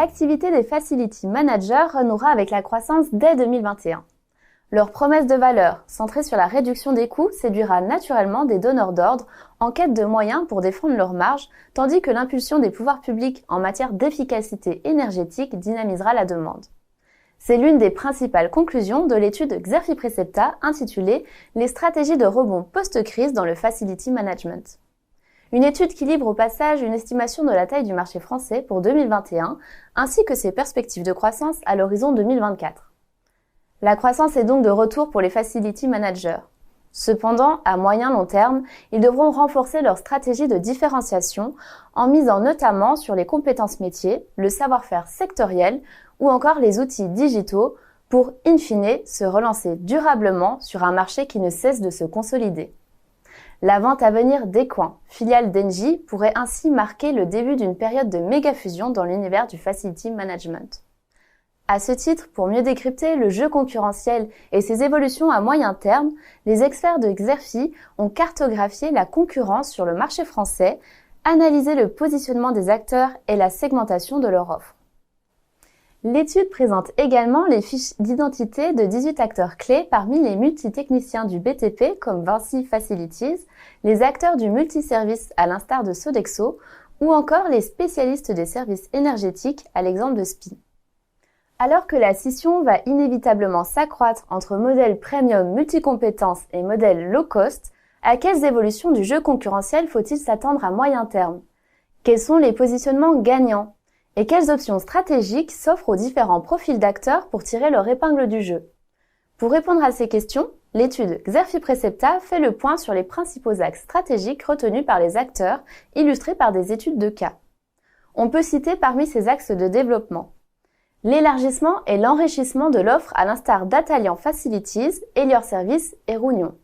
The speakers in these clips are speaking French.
l'activité des Facility Managers renouera avec la croissance dès 2021. Leur promesse de valeur, centrée sur la réduction des coûts, séduira naturellement des donneurs d'ordre en quête de moyens pour défendre leurs marges, tandis que l'impulsion des pouvoirs publics en matière d'efficacité énergétique dynamisera la demande. C'est l'une des principales conclusions de l'étude Xerfi Precepta intitulée « Les stratégies de rebond post-crise dans le Facility Management ». Une étude qui livre au passage une estimation de la taille du marché français pour 2021, ainsi que ses perspectives de croissance à l'horizon 2024. La croissance est donc de retour pour les Facility Managers. Cependant, à moyen-long terme, ils devront renforcer leur stratégie de différenciation en misant notamment sur les compétences métiers, le savoir-faire sectoriel ou encore les outils digitaux pour, in fine, se relancer durablement sur un marché qui ne cesse de se consolider. La vente à venir d'Equin, filiale d'Engie, pourrait ainsi marquer le début d'une période de méga-fusion dans l'univers du Facility Management. À ce titre, pour mieux décrypter le jeu concurrentiel et ses évolutions à moyen terme, les experts de Xerfi ont cartographié la concurrence sur le marché français, analysé le positionnement des acteurs et la segmentation de leur offre. L'étude présente également les fiches d'identité de 18 acteurs clés parmi les multitechniciens du BTP comme Vinci Facilities, les acteurs du multiservice à l'instar de Sodexo ou encore les spécialistes des services énergétiques à l'exemple de SPIE. Alors que la scission va inévitablement s'accroître entre modèles premium multicompétences et modèles low cost, à quelles évolutions du jeu concurrentiel faut-il s'attendre à moyen terme? Quels sont les positionnements gagnants? Et quelles options stratégiques s'offrent aux différents profils d'acteurs pour tirer leur épingle du jeu? Pour répondre à ces questions, l'étude Xerfi Precepta fait le point sur les principaux axes stratégiques retenus par les acteurs, illustrés par des études de cas. On peut citer parmi ces axes de développement l'élargissement et l'enrichissement de l'offre à l'instar d'Atalian Facilities, Elior Services et Rounion.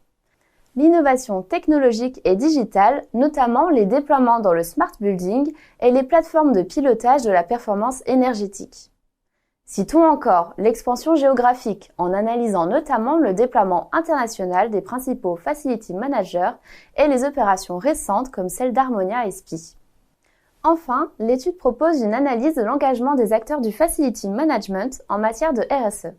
L'innovation technologique et digitale, notamment les déploiements dans le smart building et les plateformes de pilotage de la performance énergétique. Citons encore l'expansion géographique en analysant notamment le déploiement international des principaux facility managers et les opérations récentes comme celle d'Harmonia et SPIE. Enfin, l'étude propose une analyse de l'engagement des acteurs du facility management en matière de RSE.